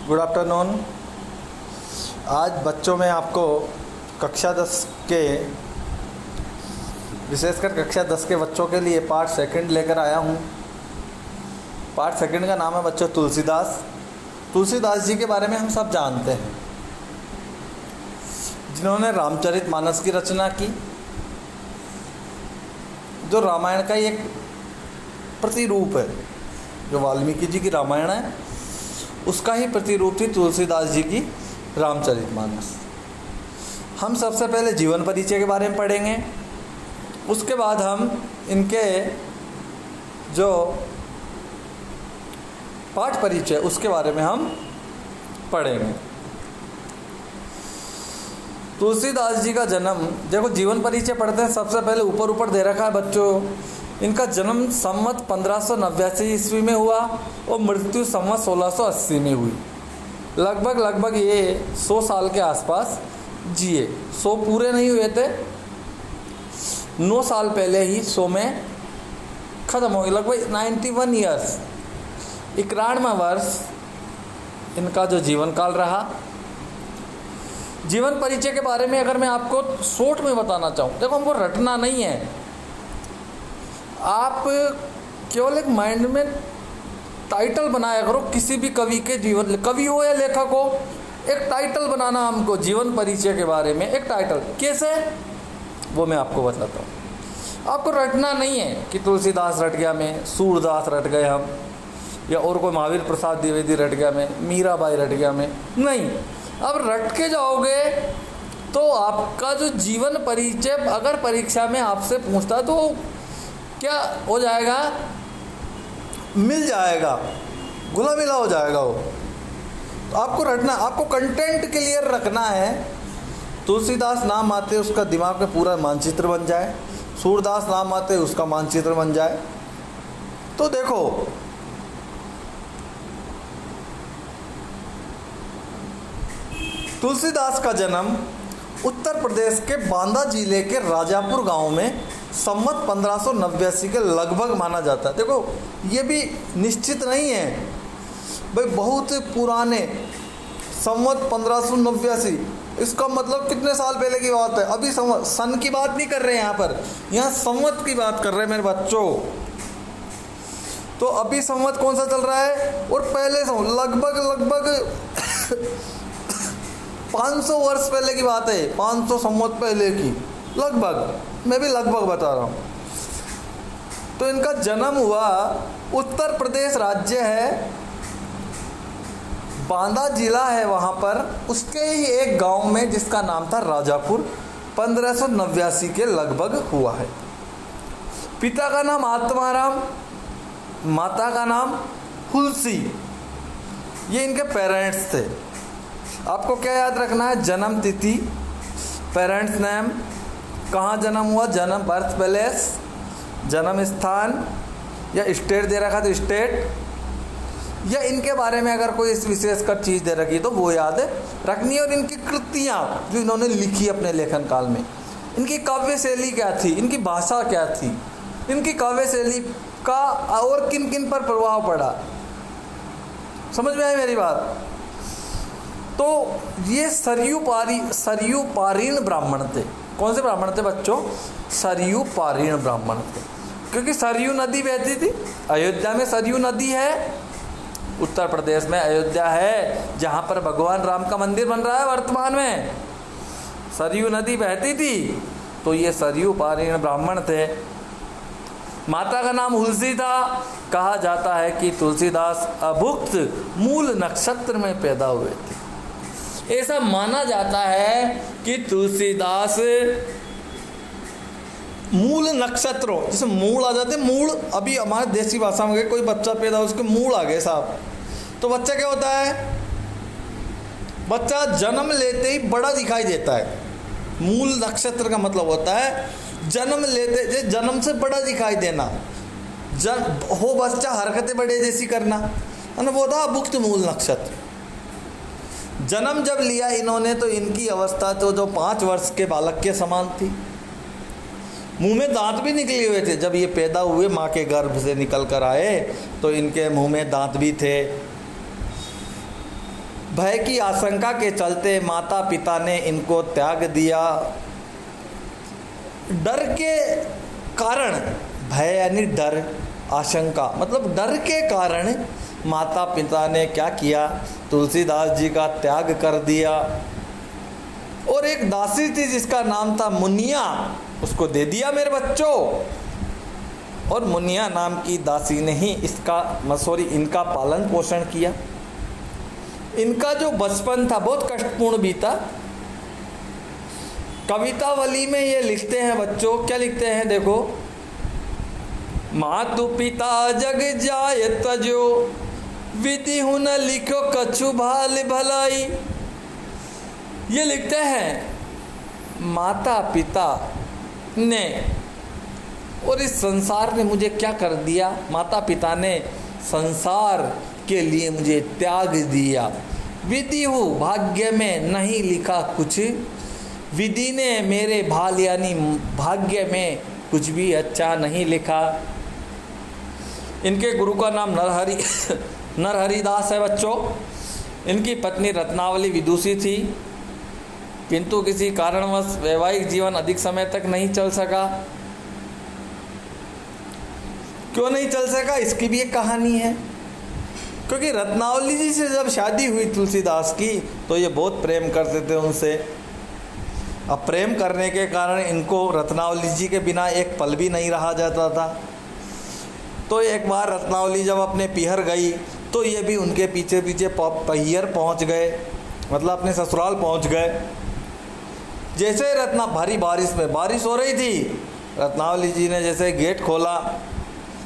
Good afternoon. आज बच्चों में आपको कक्षा 10 के विशेषकर कक्षा 10 के बच्चों के लिए पार्ट सेकंड लेकर आया हूँ। पार्ट सेकंड का नाम है बच्चों तुलसीदास। तुलसीदास जी के बारे में हम सब जानते हैं, जिन्होंने रामचरितमानस की रचना की, जो रामायण का एक प्रतिरूप है। जो वाल्मीकि जी की रामायण है उसका ही प्रतिरूप थी तुलसीदास जी की रामचरितमानस। हम सबसे पहले जीवन परिचय के बारे में पढ़ेंगे, उसके बाद हम इनके जो पाठ परिचय उसके बारे में हम पढ़ेंगे। तुलसीदास जी का जन्म, देखो जीवन परिचय पढ़ते हैं, सबसे पहले ऊपर दे रखा है बच्चों। इनका जन्म संवत 1589 ईस्वी में हुआ और मृत्यु संवत 1680 में हुई। लगभग ये 100 साल के आसपास जिए। 100 पूरे नहीं हुए थे, 9 साल पहले ही 100 में ख़त्म हो गए। लगभग 91 ईयर्स, 91वां वर्ष इनका जो जीवन काल रहा। जीवन परिचय के बारे में अगर मैं आपको शॉर्ट में बताना चाहूँ, देखो हमको रटना नहीं है, आप केवल एक माइंड में टाइटल बनाया करो किसी भी कवि के जीवन, कवि हो या लेखक हो, एक टाइटल बनाना हमको जीवन परिचय के बारे में। एक टाइटल कैसे, वो मैं आपको बताता हूँ। आपको रटना नहीं है कि तुलसीदास रट गया मैं, सूरदास रट गए हम, या और कोई महावीर प्रसाद द्विवेदी रट गया मैं, मीराबाई रट गया मैं, नहीं। अब रट के जाओगे तो आपका जो जीवन परिचय अगर परीक्षा में आपसे पूछता तो क्या हो जाएगा, मिल जाएगा, घुला मिला हो जाएगा वो। तो आपको रटना, आपको कंटेंट क्लियर रखना है। तुलसीदास नाम आते उसका दिमाग में पूरा मानचित्र बन जाए, सूरदास नाम आते उसका मानचित्र बन जाए। तो देखो तुलसीदास का जन्म उत्तर प्रदेश के बांदा जिले के राजापुर गांव में संवत 1589 के लगभग माना जाता है। देखो ये भी निश्चित नहीं है भाई, बहुत पुराने संवत 1589, इसका मतलब कितने साल पहले की बात है। अभी सन की बात नहीं कर रहे हैं यहाँ संवत की बात कर रहे हैं मेरे बच्चों। तो अभी संवत कौन सा चल रहा है, और पहले लगभग 500 वर्ष पहले की बात है, 500 संवत पहले की, लगभग, मैं भी लगभग बता रहा हूँ। तो इनका जन्म हुआ, उत्तर प्रदेश राज्य है, बांदा जिला है वहाँ पर, उसके ही एक गांव में जिसका नाम था राजापुर, 1589 के लगभग हुआ है। पिता का नाम आत्माराम, माता का नाम हुलसी, ये इनके पेरेंट्स थे। आपको क्या याद रखना है, जन्म तिथि, पेरेंट्स नेम, कहाँ जन्म हुआ, जन्म बर्थ प्लेस, जन्म स्थान, या स्टेट दे रखा तो स्टेट, या इनके बारे में अगर कोई इस विशेष कर चीज़ दे रखी तो वो याद रखनी है। और इनकी कृतियाँ जो इन्होंने लिखी अपने लेखन काल में, इनकी काव्य शैली क्या थी, इनकी भाषा क्या थी, इनकी काव्य शैली का और किन किन पर प्रभाव पड़ा, समझ में आई मेरी बात। तो ये सरयू पारीण ब्राह्मण थे। कौन से ब्राह्मण थे बच्चों, सरयू पारीण ब्राह्मण थे, क्योंकि सरयू नदी बहती थी। अयोध्या में सरयू नदी है, उत्तर प्रदेश में अयोध्या है, जहाँ पर भगवान राम का मंदिर बन रहा है वर्तमान में, सरयू नदी बहती थी। तो ये सरयू पारीण ब्राह्मण थे। माता का नाम हुलसी था। कहा जाता है कि तुलसीदास अभुक्त मूल नक्षत्र में पैदा हुए थे। ऐसा माना जाता है कि तुलसीदास मूल नक्षत्रों, जैसे मूल आ जाते, मूल अभी हमारे देसी भाषा में कोई बच्चा पैदा हो उसके मूल आ गए साहब, तो बच्चा क्या होता है, बच्चा जन्म लेते ही बड़ा दिखाई देता है। मूल नक्षत्र का मतलब होता है जन्म लेते, जन्म से बड़ा दिखाई देना, हो बच्चा हरकतें बड़े जैसी करना, है ना, वो था अभुक्त मूल नक्षत्र। जन्म जब लिया इन्होंने तो इनकी अवस्था तो जो 5 वर्ष के बालक के समान थी। मुंह में दांत भी निकले हुए थे। जब ये पैदा हुए माँ के गर्भ से निकल कर आए तो इनके मुंह में दांत भी थे। भय की आशंका के चलते माता पिता ने इनको त्याग दिया। डर के कारण, भय यानी डर, आशंका मतलब डर के कारण माता पिता ने क्या किया, तुलसीदास जी का त्याग कर दिया। और एक दासी थी जिसका नाम था मुनिया, उसको दे दिया मेरे बच्चों। और मुनिया नाम की दासी ने ही इनका पालन पोषण किया। इनका जो बचपन था बहुत कष्टपूर्ण बीता। कवितावली में ये लिखते हैं बच्चों, क्या लिखते हैं देखो, मातु पिता जग जाय तजो, विधि हुन लिखो कछु भाल भलाई। ये लिखते हैं माता पिता ने और इस संसार ने मुझे क्या कर दिया, माता पिता ने संसार के लिए मुझे त्याग दिया। विधि हो भाग्य में नहीं लिखा कुछ, विधि ने मेरे भाल यानी भाग्य में कुछ भी अच्छा नहीं लिखा। इनके गुरु का नाम नरहरिदास है बच्चों। इनकी पत्नी रत्नावली विदुषी थी, किंतु किसी कारणवश वैवाहिक जीवन अधिक समय तक नहीं चल सका। क्यों नहीं चल सका, इसकी भी एक कहानी है। क्योंकि रत्नावली जी से जब शादी हुई तुलसीदास की तो ये बहुत प्रेम करते थे उनसे। अब प्रेम करने के कारण इनको रत्नावली जी के बिना एक पल भी नहीं रहा जाता था। तो एक बार रत्नावली जब अपने पीहर गई तो ये भी उनके पीछे पीछे पीहर पहुंच गए, मतलब अपने ससुराल पहुंच गए। जैसे भारी बारिश हो रही थी, रत्नावली जी ने जैसे गेट खोला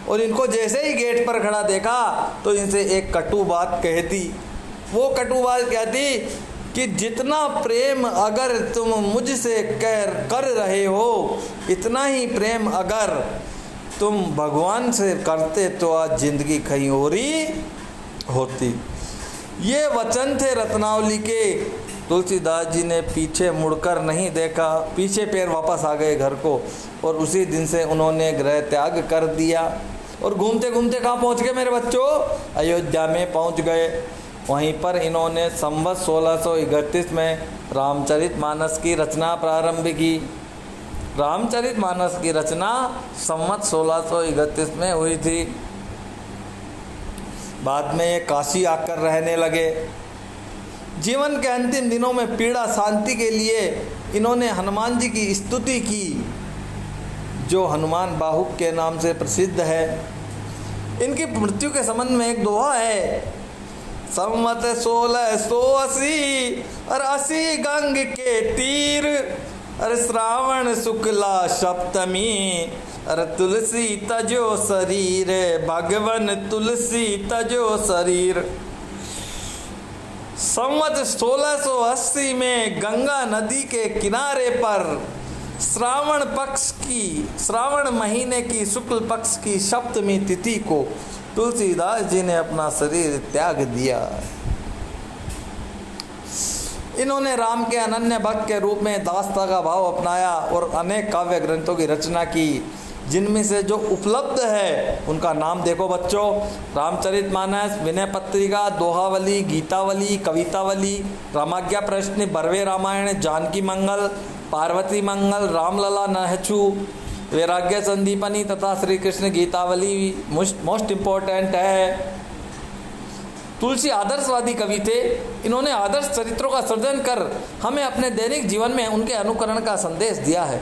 और इनको जैसे ही गेट पर खड़ा देखा तो इनसे एक कटु बात कहती। वो कटु बात कहती कि जितना प्रेम अगर तुम मुझसे कर रहे हो, इतना ही प्रेम अगर तुम भगवान से करते तो आज जिंदगी कहीं और ही होती। ये वचन थे रत्नावली के। तुलसीदास जी ने पीछे मुड़कर नहीं देखा, पीछे पैर वापस आ गए घर को और उसी दिन से उन्होंने गृह त्याग कर दिया। और घूमते घूमते कहाँ पहुँच गए मेरे बच्चों, अयोध्या में पहुँच गए। वहीं पर इन्होंने संवत 1631 में रामचरितमानस की रचना प्रारंभ की। रामचरितमानस की रचना संवत 1631 में हुई थी। बाद में ये काशी आकर रहने लगे। जीवन के अंतिम दिनों में पीड़ा शांति के लिए इन्होंने हनुमान जी की स्तुति की, जो हनुमान बाहुक के नाम से प्रसिद्ध है। इनकी मृत्यु के संबंध में एक दोहा है, संवत 1680 और 80 गंग के तीर, अरे श्रावण शुक्ला सप्तमी, अरे तुलसी तजो शरीर, भगवन तुलसी तजो शरीर। संवत 1680 में गंगा नदी के किनारे पर श्रावण महीने की शुक्ल पक्ष की सप्तमी तिथि को तुलसीदास जी ने अपना शरीर त्याग दिया। इन्होंने राम के अनन्य भक्त के रूप में दासता का भाव अपनाया और अनेक काव्य ग्रंथों की रचना की, जिनमें से जो उपलब्ध है उनका नाम देखो बच्चों, रामचरितमानस, विनय पत्रिका, दोहावली, गीतावली, कवितावली, रामाज्ञा प्रश्न, बरवे रामायण, जानकी मंगल, पार्वती मंगल, रामलला नहचू, वैराग्य संदीपनी तथा श्री कृष्ण गीतावली मोस्ट इम्पोर्टेंट है। तुलसी आदर्शवादी कवि थे। इन्होंने आदर्श चरित्रों का सृजन कर हमें अपने दैनिक जीवन में उनके अनुकरण का संदेश दिया है।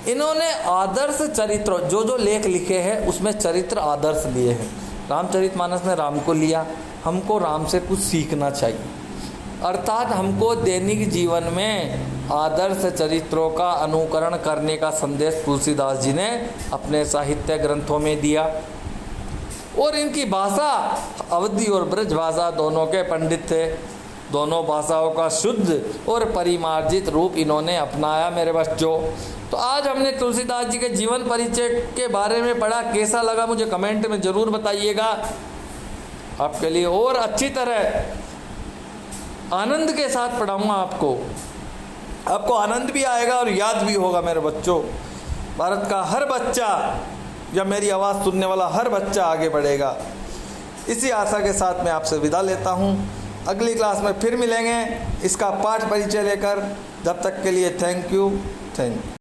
इन्होंने आदर्श चरित्र जो लेख लिखे हैं उसमें चरित्र आदर्श लिए हैं। रामचरितमानस में राम को लिया, हमको राम से कुछ सीखना चाहिए, अर्थात हमको दैनिक जीवन में आदर्श चरित्रों का अनुकरण करने का संदेश तुलसीदास जी ने अपने साहित्य ग्रंथों में दिया। और इनकी भाषा अवधी और ब्रज भाषा दोनों के पंडित थे। दोनों भाषाओं का शुद्ध और परिमार्जित रूप इन्होंने अपनाया मेरे बच्चों। तो आज हमने तुलसीदास जी के जीवन परिचय के बारे में पढ़ा, कैसा लगा मुझे कमेंट में ज़रूर बताइएगा। आपके लिए और अच्छी तरह आनंद के साथ पढ़ाऊँगा आपको आनंद भी आएगा और याद भी होगा मेरे बच्चों। भारत का हर बच्चा या मेरी आवाज़ सुनने वाला हर बच्चा आगे बढ़ेगा। इसी आशा के साथ मैं आपसे विदा लेता हूँ। अगली क्लास में फिर मिलेंगे इसका पाठ परिचय लेकर। जब तक के लिए थैंक यू।